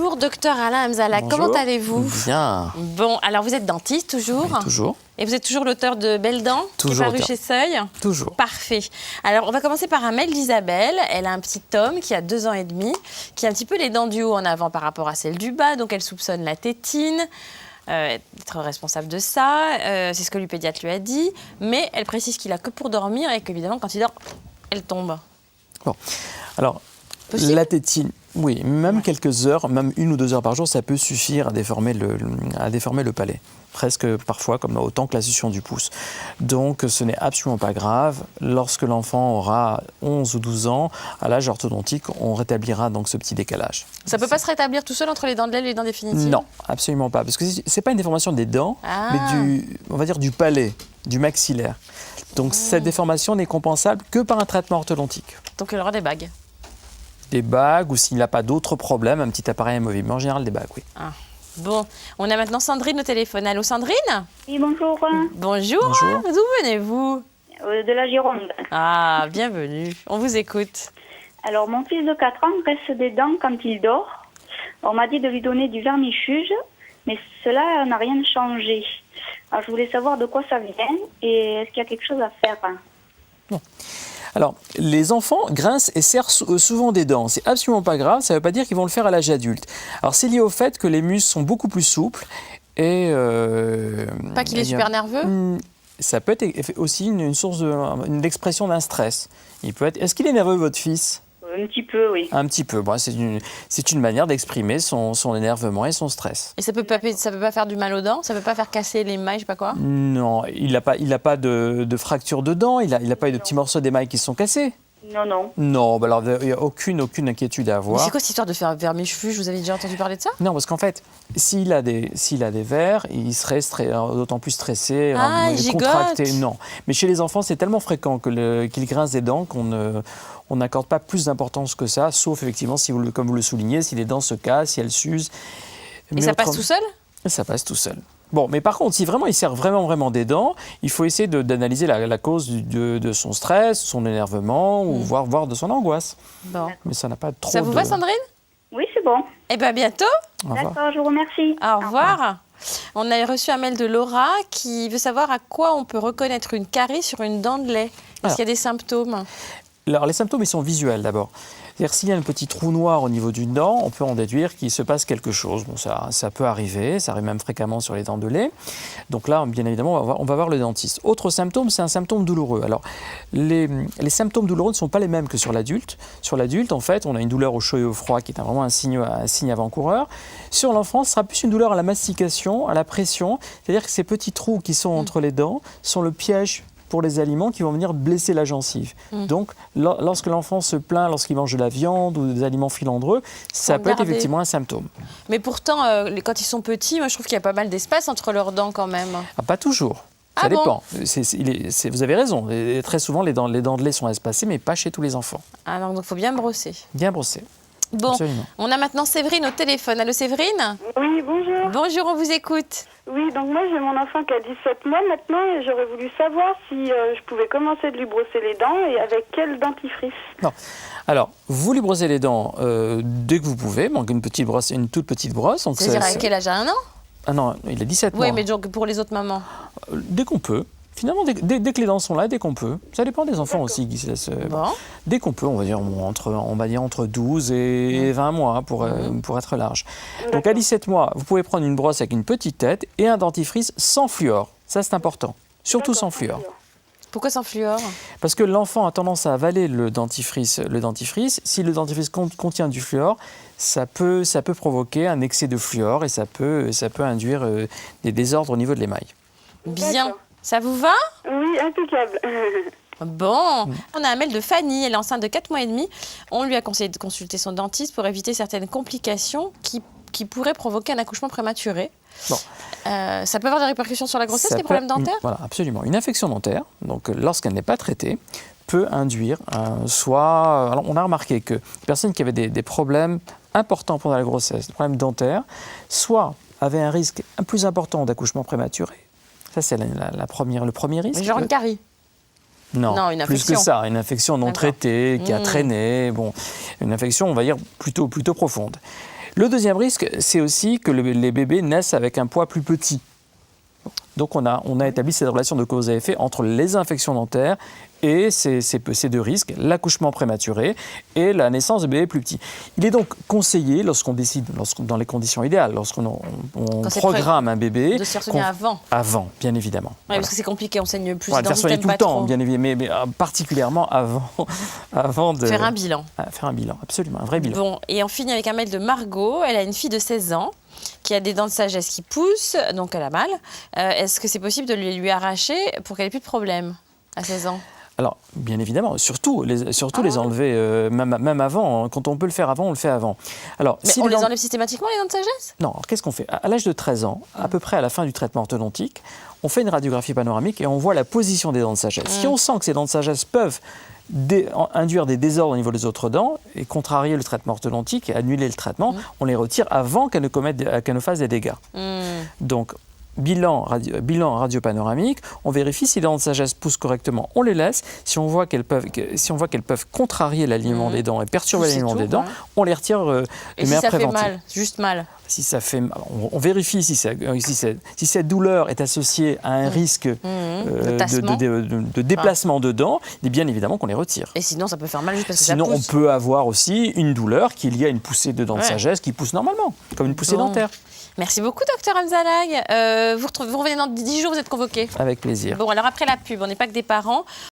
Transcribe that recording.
Bonjour, docteur Alain Hamzallah. Bonjour. Comment allez-vous? Bien. Bon, alors vous êtes dentiste toujours? Oui, toujours. Et vous êtes toujours l'auteur de Belles Dents, qui est Toujours paru auteur. chez Seuil? Toujours. Parfait. Alors, on va commencer par un mail d'Isabelle. Elle a un petit homme qui a 2 ans et demi, qui a un petit peu les dents du haut en avant par rapport à celles du bas. Donc, elle soupçonne la tétine, être responsable de ça. C'est ce que le pédiatre lui a dit. Mais elle précise qu'il a que pour dormir et qu'évidemment, quand il dort, elle tombe. Bon. Alors, Possible. la tétine, oui, même quelques heures, même 1 ou 2 heures par jour, ça peut suffire à déformer le palais. Presque parfois, comme autant que la succion du pouce. Donc, ce n'est absolument pas grave. Lorsque l'enfant aura 11 ou 12 ans, à l'âge orthodontique, on rétablira donc ce petit décalage. Ça ne peut pas se rétablir tout seul entre les dents de lait et les dents définitives? Non, absolument pas. Parce que ce n'est pas une déformation des dents, mais on va dire du palais, du maxillaire. Donc, cette déformation n'est compensable que par un traitement orthodontique. Donc, il aura des bagues. Des bagues, ou s'il n'a pas d'autres problèmes, un petit appareil amovible. Mais en général, des bagues, oui. Ah. Bon, on a maintenant Sandrine au téléphone. Allô, Sandrine? Oui, bonjour. Bonjour. Bonjour. D'où venez-vous? De la Gironde. Ah, bienvenue. On vous écoute. Alors, mon fils de 4 ans reste des dents quand il dort. On m'a dit de lui donner du vermifuge, mais cela n'a rien changé. Alors, je voulais savoir de quoi ça vient et est-ce qu'il y a quelque chose à faire? Alors, les enfants grincent et serrent souvent des dents. C'est absolument pas grave, ça ne veut pas dire qu'ils vont le faire à l'âge adulte. Alors, c'est lié au fait que les muscles sont beaucoup plus souples et... Pas qu'il est super nerveux? Ça peut être aussi une source d'expression d'un stress. Il peut être... Est-ce qu'il est nerveux, votre fils? Un petit peu, oui. Un petit peu. Bon, c'est une manière d'exprimer son énervement et son stress. Et ça peut pas faire du mal aux dents? Ça peut pas faire casser les mailles, je sais pas quoi? Non, il n'a pas de fracture de dents, il n'a pas eu de petits morceaux d'émail qui se sont cassés. Non, non. Non, bah alors il n'y a aucune inquiétude à Mais avoir. c'est quoi cette histoire de faire vermifuge? Vous avez déjà entendu parler de ça? Non, parce qu'en fait, s'il a des vers, il serait d'autant plus stressé, Ah, il contracté. gigote. Non, mais chez les enfants, c'est tellement fréquent qu'ils grincent des dents qu'on n'accorde pas plus d'importance que ça, sauf effectivement, comme vous le soulignez, si les dents se cassent, si elles s'usent. Et ça passe tout seul? Ça passe tout seul. Bon, mais par contre, si vraiment il serre vraiment des dents, il faut essayer d'analyser la cause de son stress, son énervement, ou voir de son angoisse. Bon. Mais ça n'a pas trop Ça vous va, Sandrine? Oui, c'est bon. Eh bien, à bientôt. Au revoir. D'accord, je vous remercie. Au revoir. On a reçu un mail de Laura qui veut savoir à quoi on peut reconnaître une carie sur une dent de lait. Est-ce qu'il y a des symptômes? Alors, les symptômes, ils sont visuels d'abord. C'est-à-dire, s'il y a un petit trou noir au niveau d'une dent, on peut en déduire qu'il se passe quelque chose. Bon, ça peut arriver, ça arrive même fréquemment sur les dents de lait. Donc là, bien évidemment, on va voir le dentiste. Autre symptôme, c'est un symptôme douloureux. Alors, les symptômes douloureux ne sont pas les mêmes que sur l'adulte. Sur l'adulte, en fait, on a une douleur au chaud et au froid qui est vraiment un signe avant-coureur. Sur l'enfant, ce sera plus une douleur à la mastication, à la pression. C'est-à-dire que ces petits trous qui sont entre les dents sont le piège pour les aliments qui vont venir blesser la gencive. Donc, lorsque l'enfant se plaint, lorsqu'il mange de la viande ou des aliments filandreux, ça peut être effectivement un symptôme. Mais pourtant, quand ils sont petits, moi je trouve qu'il y a pas mal d'espace entre leurs dents quand même. Ah, pas toujours. Ça dépend. Vous avez raison. Très souvent, les dents de lait sont espacées, mais pas chez tous les enfants. Ah donc il faut bien brosser. Bien brossé. Bon, Absolument. on a maintenant Séverine au téléphone. Allô Séverine? Oui, bonjour. Bonjour, on vous écoute. Oui, donc moi j'ai mon enfant qui a 17 mois maintenant et j'aurais voulu savoir si je pouvais commencer de lui brosser les dents et avec quel dentifrice. Non. Alors, vous lui brossez les dents dès que vous pouvez, donc une toute petite brosse. C'est-à-dire à quel âge? À 1 an? Ah non, il a 17 mois. Oui, mais donc pour les autres mamans? Dès qu'on peut. Finalement, dès que les dents sont là, dès qu'on peut. Ça dépend des enfants aussi qui se laissent. Bon. Dès qu'on peut, on va dire entre 12 et 20 mois pour être large. Donc à 17 mois, vous pouvez prendre une brosse avec une petite tête et un dentifrice sans fluor. Ça, c'est important. Surtout sans fluor. Pourquoi sans fluor? Parce que l'enfant a tendance à avaler le dentifrice. Si le dentifrice contient du fluor, ça peut provoquer un excès de fluor et ça peut induire des désordres au niveau de l'émail. Bien. Ça vous va? Oui, impeccable. Bon, on a un mail de Fanny, elle est enceinte de 4 mois et demi. On lui a conseillé de consulter son dentiste pour éviter certaines complications qui pourraient provoquer un accouchement prématuré. Bon. Ça peut avoir des répercussions sur la grossesse, les problèmes dentaires? Voilà, absolument. Une infection dentaire, donc lorsqu'elle n'est pas traitée, peut induire soit... Alors, on a remarqué que les personnes qui avaient des problèmes importants pendant la grossesse, des problèmes dentaires, soit avaient un risque plus important d'accouchement prématuré. Ça, c'est le premier risque. Genre une carie? Non, une plus infection. que ça. Une infection non traitée, qui a traîné. Bon, une infection, on va dire, plutôt profonde. Le deuxième risque, c'est aussi que les bébés naissent avec un poids plus petit. Donc on a établi cette relation de cause à effet entre les infections dentaires et ces deux risques, l'accouchement prématuré et la naissance de bébés plus petits. Il est donc conseillé, lorsqu'on décide, dans les conditions idéales, lorsqu'on programme un bébé... De se renseigner avant. Avant, bien évidemment. Oui, Voilà. parce que c'est compliqué, on saigne plus. Voilà, de faire soigner tout le temps, bien évidemment. évidemment, mais particulièrement avant de... Faire un bilan. Faire un bilan, absolument, un vrai bilan. Bon, et on finit avec un mail de Margot. Elle a une fille de 16 ans qui a des dents de sagesse qui poussent, donc elle a mal. Est-ce que c'est possible de les lui arracher pour qu'elle ait plus de problème à 16 ans? Alors, bien évidemment, surtout les enlever, même avant. Hein. Quand on peut le faire avant, on le fait avant. Alors, Mais on les enlève systématiquement, les dents de sagesse? Non, alors qu'est-ce qu'on fait? À l'âge de 13 ans, à peu près à la fin du traitement orthodontique, on fait une radiographie panoramique et on voit la position des dents de sagesse. Si on sent que ces dents de sagesse peuvent induire des désordres au niveau des autres dents et contrarier le traitement orthodontique et annuler le traitement, on les retire avant qu'elles ne fassent des dégâts. Donc, bilan radiopanoramique, on vérifie si les dents de sagesse poussent correctement, on les laisse. Si on voit qu'elles peuvent contrarier l'alignement des dents et perturber l'alignement des dents, on les retire de manière préventive. Et si ça fait mal, juste mal? Si ça fait, on vérifie si cette douleur est associée à un risque de déplacement de dents, et bien évidemment qu'on les retire. Et sinon, ça peut faire mal juste parce que Sinon, ça pousse. on peut avoir aussi une douleur qu'il y a une poussée de dents de sagesse qui pousse normalement, comme une poussée dentaire. Merci beaucoup, docteur Hamzalag. Vous revenez dans 10 jours, vous êtes convoqué. Avec plaisir. Bon, alors après la pub, on n'est pas que des parents.